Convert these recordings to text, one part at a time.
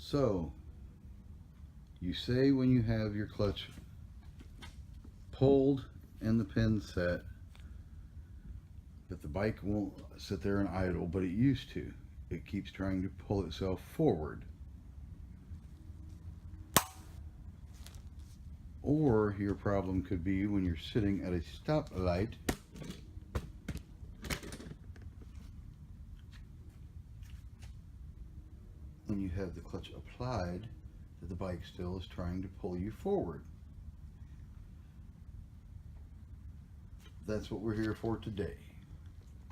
So, you say when you have your clutch pulled and the pin set that the bike won't sit there and idle, but it used to. It keeps trying to pull itself forward. Or your problem could be when you're sitting at a stoplight when you have the clutch applied that the bike still is trying to pull you forward. That's what we're here for today.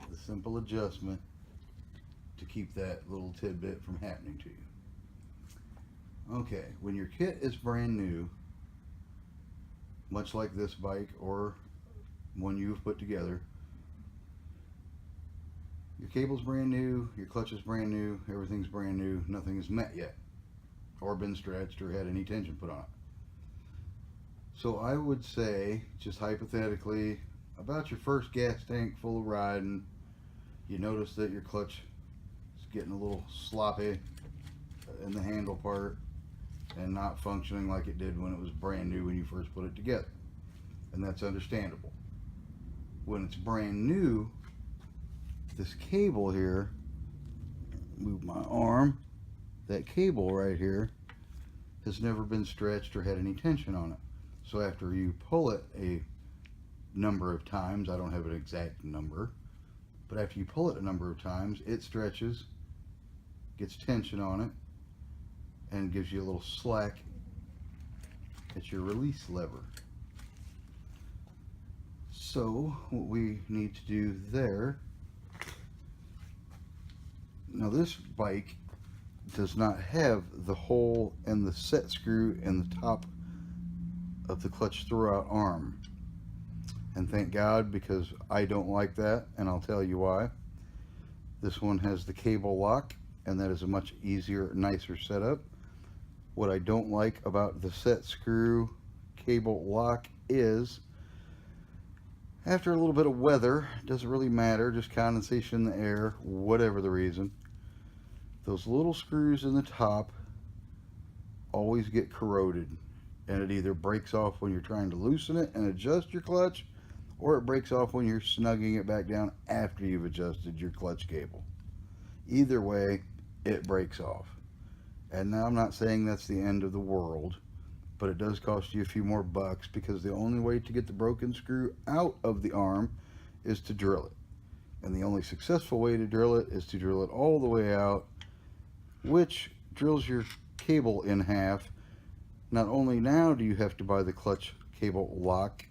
The simple adjustment to keep that little tidbit from happening to you. Okay, when your kit is brand new, much like this bike or one you've put together, your cable's brand new, your clutch is brand new, everything's brand new, nothing is met yet, or been stretched or had any tension put on it. So I would say, just hypothetically, about your first gas tank full of riding, you notice that your clutch is getting a little sloppy in the handle part and not functioning like it did when it was brand new when you first put it together. And that's understandable. When it's brand new, this cable here, move my arm, that cable right here has never been stretched or had any tension on it. So after you pull it a number of times, I don't have an exact number, but after you pull it a number of times, it stretches, gets tension on it, and gives you a little slack at your release lever. So what we need to do there, now this bike does not have the hole and the set screw in the top of the clutch throwout arm. And thank God, because I don't like that, and I'll tell you why. This one has the cable lock, and that is a much easier, nicer setup. What I don't like about the set screw cable lock is, after a little bit of weather, it doesn't really matter, just condensation in the air, whatever the reason, those little screws in the top always get corroded, and it either breaks off when you're trying to loosen it and adjust your clutch, or it breaks off when you're snugging it back down after you've adjusted your clutch cable. Either way, it breaks off. And now I'm not saying that's the end of the world, but it does cost you a few more bucks, because the only way to get the broken screw out of the arm is to drill it. And the only successful way to drill it is to drill it all the way out, which drills your cable in half. Not only now do you have to buy the clutch cable lock,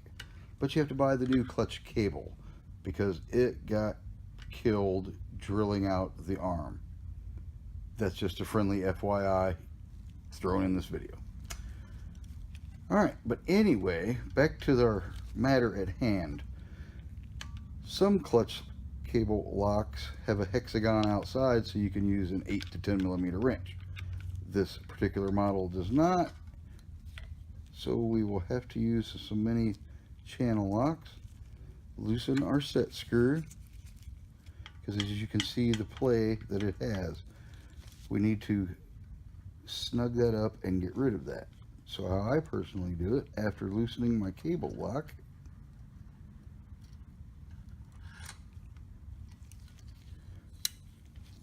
but you have to buy the new clutch cable, because it got killed drilling out the arm. That's just a friendly FYI thrown in this video. Alright, but anyway, back to our matter at hand. Some clutch cable locks have a hexagon outside, so you can use an 8 to 10 millimeter wrench. This particular model does not, so we will have to use some mini channel locks. Loosen our set screw, because as you can see the play that it has, we need to snug that up and get rid of that. So how I personally do it, after loosening my cable lock,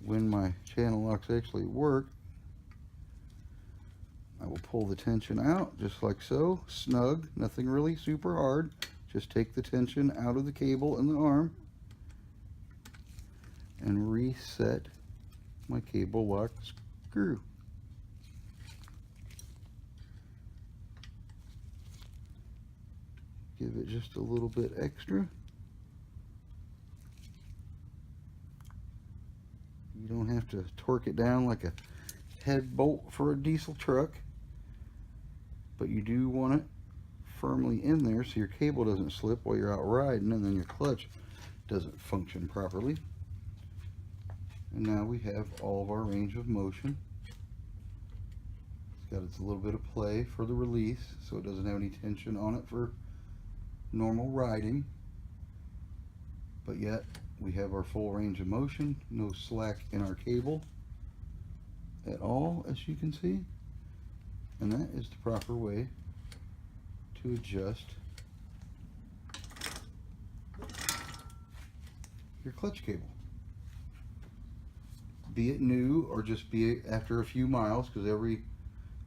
when my channel locks actually work, I will pull the tension out just like so, snug, nothing really super hard, just take the tension out of the cable and the arm and reset my cable lock screw. Give it just a little bit extra. You don't have to torque it down like a head bolt for a diesel truck, but you do want it firmly in there so your cable doesn't slip while you're out riding, and then your clutch doesn't function properly. And now we have all of our range of motion. It's got its little bit of play for the release, so it doesn't have any tension on it for normal riding, but yet we have our full range of motion, no slack in our cable. at all, as you can see. And that is the proper way to adjust your clutch cable. Be it new or just be it after a few miles, because every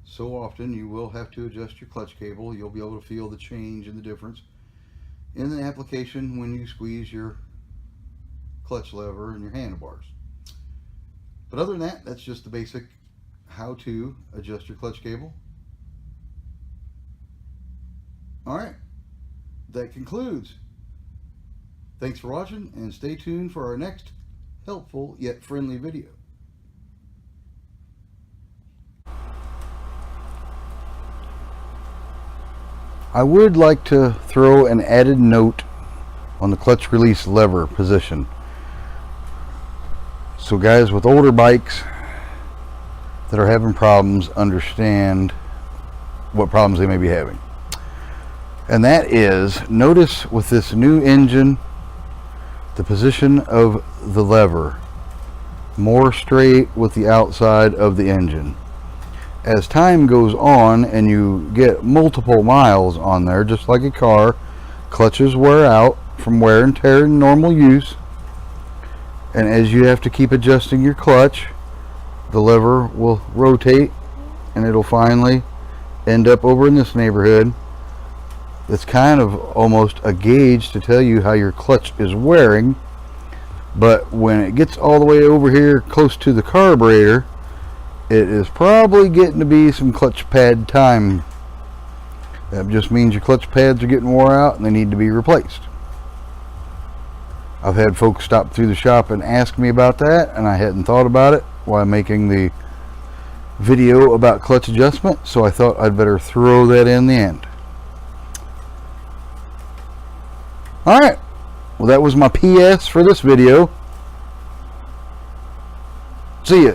so often you will have to adjust your clutch cable. You'll be able to feel the change and the difference in the application when you squeeze your clutch lever and your handlebars. But other than that, that's just the basic how to adjust your clutch cable. Alright, that concludes. Thanks for watching, and stay tuned for our next helpful yet friendly video. I would like to throw an added note on the clutch release lever position. So guys with older bikes that are having problems understand what problems they may be having. And that is, notice with this new engine, the position of the lever more straight with the outside of the engine. As time goes on and you get multiple miles on there, just like a car, clutches wear out from wear and tear in normal use, and as you have to keep adjusting your clutch, the lever will rotate and it'll finally end up over in this neighborhood. It's kind of almost a gauge to tell you how your clutch is wearing, but when it gets all the way over here close to the carburetor, it is probably getting to be some clutch pad time. That just means your clutch pads are getting wore out and they need to be replaced. I've had folks stop through the shop and ask me about that, and I hadn't thought about it while making the video about clutch adjustment, so I thought I'd better throw that in the end. Alright, well that was my PS for this video. See ya.